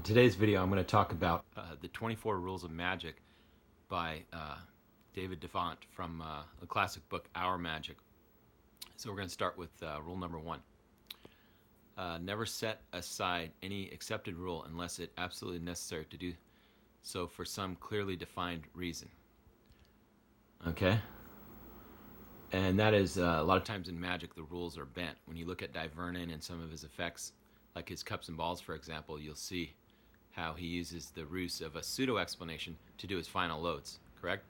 In today's video, I'm going to talk about the 24 Rules of Magic by David Devant from the classic book Our Magic. So we're going to start with rule number 1. Never set aside any accepted rule unless it's absolutely necessary to do so for some clearly defined reason. Okay? And that is, a lot of times in Magic, the rules are bent. When you look at Divernon and some of his effects, like his Cups and Balls, for example, you'll see how he uses the ruse of a pseudo-explanation to do his final loads, correct?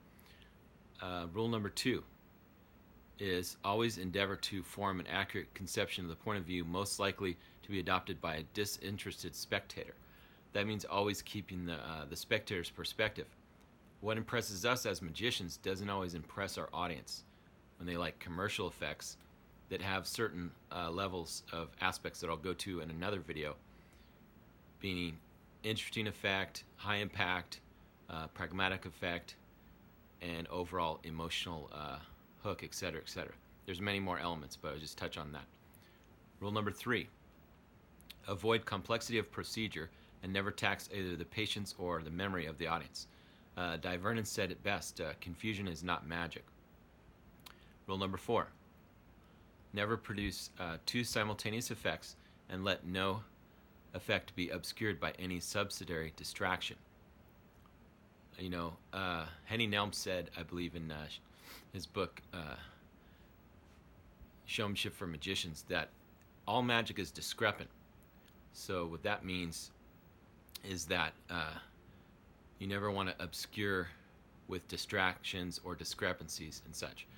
Rule number 2 is always endeavor to form an accurate conception of the point of view most likely to be adopted by a disinterested spectator. That means always keeping the spectator's perspective. What impresses us as magicians doesn't always impress our audience when they like commercial effects that have certain levels of aspects that I'll go to in another video, meaning interesting effect, high impact, pragmatic effect, and overall emotional hook, etc., etc. There's many more elements, but I'll just touch on that. Rule number 3, avoid complexity of procedure and never tax either the patience or the memory of the audience. Divernon said it best, confusion is not magic. Rule number 4, never produce two simultaneous effects and let no effect be obscured by any subsidiary distraction. Henny Nelm said, I believe in his book Showmanship for Magicians, that all magic is discrepant. So what that means is that you never want to obscure with distractions or discrepancies and such.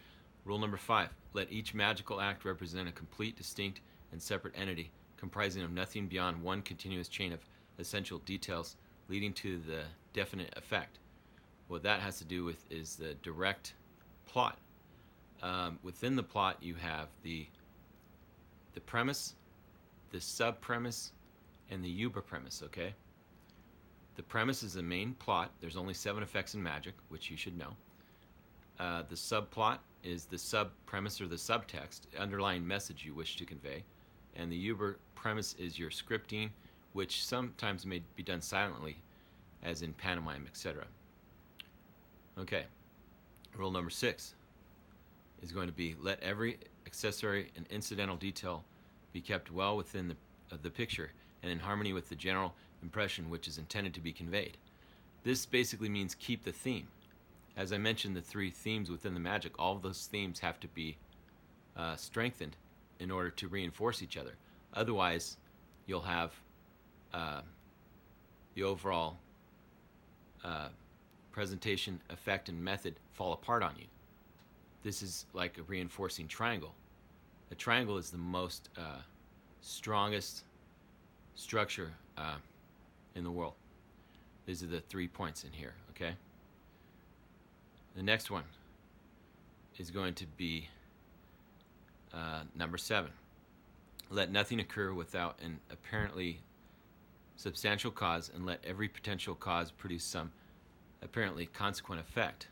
Rule number 5, let each magical act represent a complete, distinct, and separate entity comprising of nothing beyond one continuous chain of essential details leading to the definite effect. What that has to do with is the direct plot. Within the plot, you have the premise, the sub-premise, and the uber-premise, okay? The premise is the main plot. There's only 7 effects in magic, which you should know. The subplot is the sub-premise or the subtext, the underlying message you wish to convey. And the uber-premise is your scripting, which sometimes may be done silently, as in pantomime, etc. Okay, rule number 6 is going to be let every accessory and incidental detail be kept well within the picture and in harmony with the general impression which is intended to be conveyed. This basically means keep the theme. As I mentioned, the 3 themes within the magic, all of those themes have to be strengthened in order to reinforce each other. Otherwise, you'll have the overall presentation, effect, and method fall apart on you. This is like a reinforcing triangle. A triangle is the most strongest structure in the world. These are the 3 points in here, okay? The next one is going to be number 7. Let nothing occur without an apparently substantial cause, and let every potential cause produce some apparently consequent effect.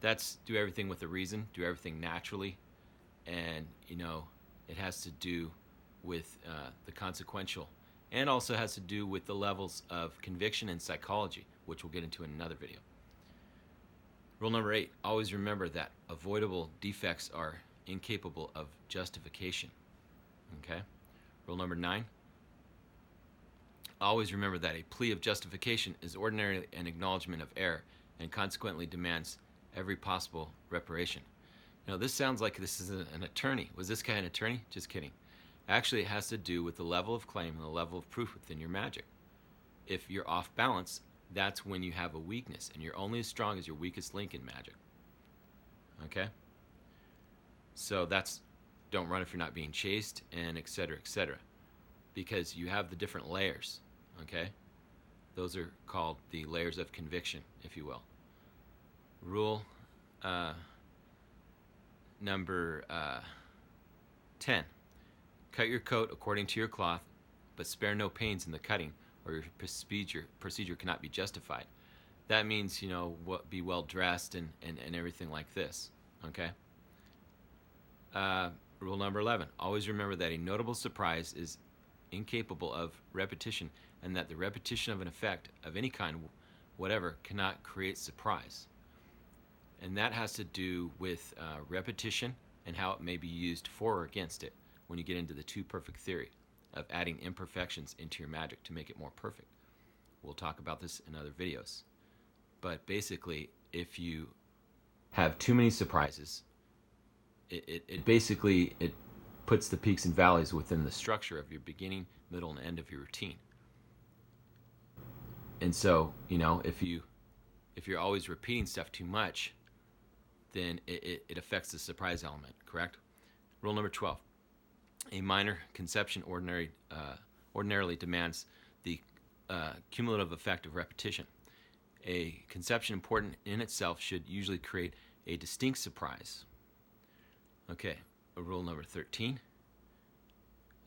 That's do everything with a reason, do everything naturally, and it has to do with the consequential, and also has to do with the levels of conviction and psychology, which we'll get into in another video. Rule number 8, always remember that avoidable defects are incapable of justification. Okay? Rule number 9, always remember that a plea of justification is ordinarily an acknowledgement of error and consequently demands every possible reparation. This sounds like this is an attorney. Was this guy an attorney? Just kidding. Actually, it has to do with the level of claim and the level of proof within your magic. If you're off balance, that's when you have a weakness, and you're only as strong as your weakest link in magic. Okay? So that's don't run if you're not being chased, and etc., etc. Because you have the different layers, okay? Those are called the layers of conviction, if you will. Rule number 10. Cut your coat according to your cloth, but spare no pains in the cutting, or your procedure cannot be justified. That means, be well dressed and everything like this, okay? Rule number 11. Always remember that a notable surprise is incapable of repetition, and that the repetition of an effect of any kind, whatever, cannot create surprise. And that has to do with repetition and how it may be used for or against it when you get into the two perfect theory of adding imperfections into your magic to make it more perfect. We'll talk about this in other videos. But basically, if you have too many surprises, it basically puts the peaks and valleys within the structure of your beginning, middle, and end of your routine. And so, if you're always repeating stuff too much, then it affects the surprise element, correct? Rule number 12. A minor conception ordinarily demands the cumulative effect of repetition. A conception important in itself should usually create a distinct surprise. Okay, rule number 13.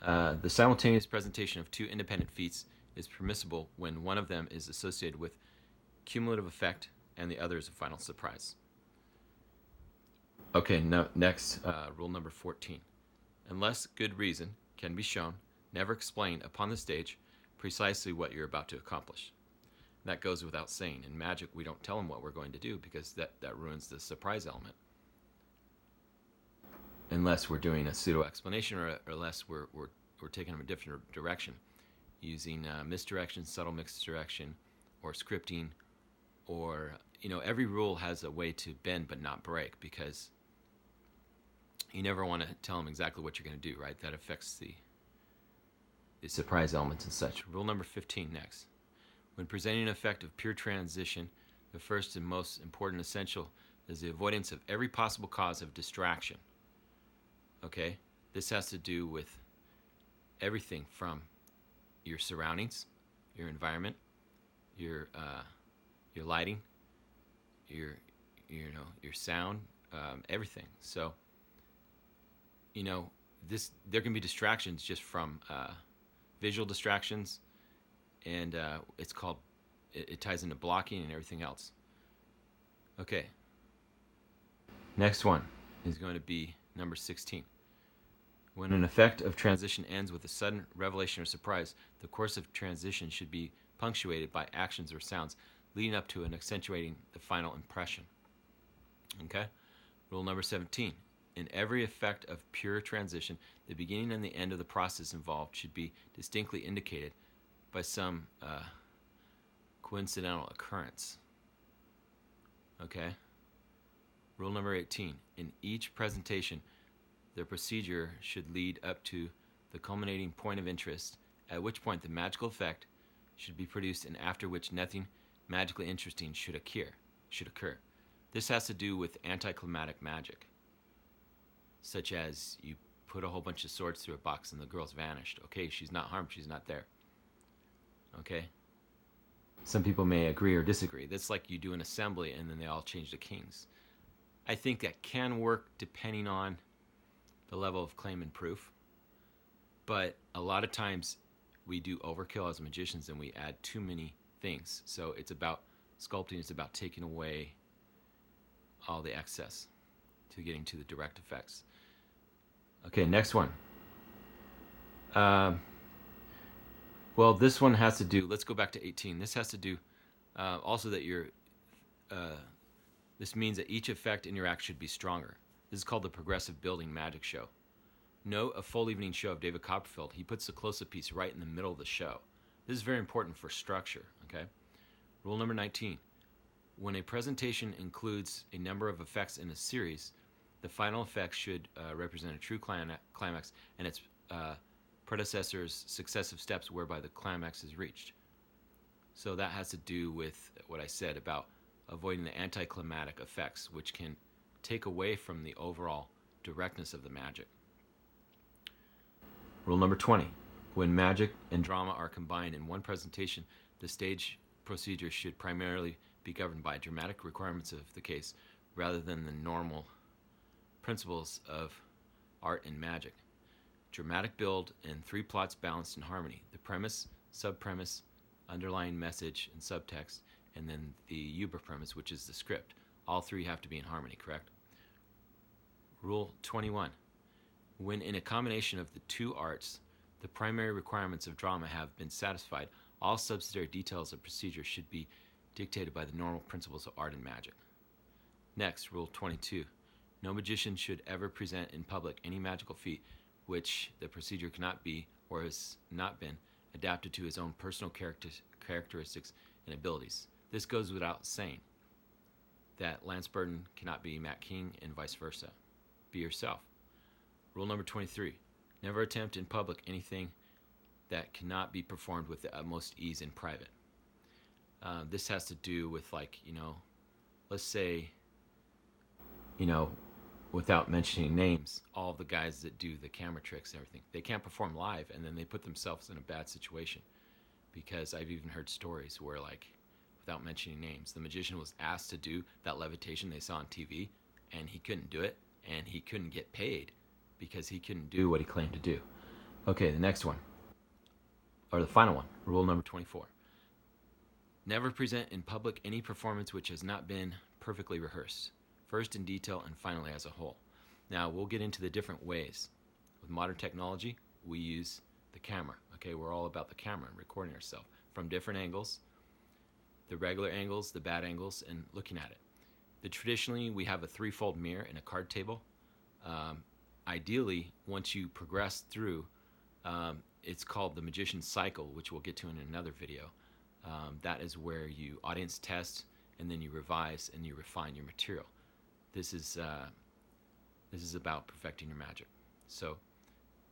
The simultaneous presentation of two independent feats is permissible when one of them is associated with cumulative effect and the other is a final surprise. Okay, next, rule number 14. Unless good reason can be shown, never explain upon the stage precisely what you're about to accomplish. That goes without saying. In magic, we don't tell them what we're going to do because that ruins the surprise element. Unless we're doing a pseudo-explanation or unless we're taking them a different direction using misdirection, subtle misdirection, or scripting, or, every rule has a way to bend but not break because you never want to tell them exactly what you're going to do, right? That affects the surprise elements and such. Rule number 15 next. When presenting an effect of pure transition, the first and most important essential is the avoidance of every possible cause of distraction. Okay? This has to do with everything from your surroundings, your environment, your lighting, your sound, everything. So, there can be distractions just from visual distractions, and it's called, it ties into blocking and everything else. Okay. Next one is going to be number 16. When an effect of transition ends with a sudden revelation or surprise, the course of transition should be punctuated by actions or sounds leading up to and accentuating the final impression. Okay? Rule number 17. In every effect of pure transition, the beginning and the end of the process involved should be distinctly indicated by some coincidental occurrence. Okay? Rule number 18. In each presentation, the procedure should lead up to the culminating point of interest, at which point the magical effect should be produced and after which nothing magically interesting should occur. This has to do with anticlimactic magic, such as you put a whole bunch of swords through a box and the girl's vanished. Okay, she's not harmed, she's not there. Okay? Some people may agree or disagree. That's like you do an assembly and then they all change to kings. I think that can work depending on the level of claim and proof. But a lot of times we do overkill as magicians and we add too many things. So it's about sculpting, it's about taking away all the excess to getting to the direct effects. Okay, next one. Well, this one has to do, let's go back to 18. This has to do also that this means that each effect in your act should be stronger. This is called the progressive building magic show. Note a full evening show of David Copperfield. He puts the close-up piece right in the middle of the show. This is very important for structure, okay? Rule number 19. When a presentation includes a number of effects in a series, the final effect should represent a true climax and its predecessor's successive steps whereby the climax is reached. So that has to do with what I said about avoiding the anticlimactic effects, which can take away from the overall directness of the magic. Rule number 20. When magic and drama are combined in one presentation, the stage procedure should primarily be governed by dramatic requirements of the case rather than the normal principles of art and magic. Dramatic build and three plots balanced in harmony. The premise, sub-premise, underlying message and subtext, and then the Uber premise, which is the script. All three have to be in harmony, correct? Rule 21. When in a combination of the two arts, the primary requirements of drama have been satisfied, all subsidiary details of procedure should be dictated by the normal principles of art and magic. Next, Rule 22. No magician should ever present in public any magical feat which the procedure cannot be or has not been adapted to his own personal characteristics and abilities. This goes without saying that Lance Burton cannot be Matt King and vice versa. Be yourself. Rule number 23. Never attempt in public anything that cannot be performed with the utmost ease in private. This has to do with, like, let's say, without mentioning names, all the guys that do the camera tricks and everything, they can't perform live, and then they put themselves in a bad situation. Because I've even heard stories where, like, without mentioning names, the magician was asked to do that levitation they saw on TV, and he couldn't do it, and he couldn't get paid because he couldn't do what he claimed to do. Okay, the next one, or the final one, rule number 24. Never present in public any performance which has not been perfectly rehearsed, first in detail and finally as a whole. Now, we'll get into the different ways. With modern technology, we use the camera. Okay, we're all about the camera and recording ourselves from different angles, the regular angles, the bad angles, and looking at it. Traditionally, we have a threefold mirror and a card table. Ideally, once you progress through, it's called the magician's cycle, which we'll get to in another video. That is where you audience test, and then you revise and you refine your material. This is about perfecting your magic. So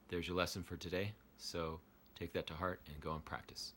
there's your lesson for today. So take that to heart and go and practice.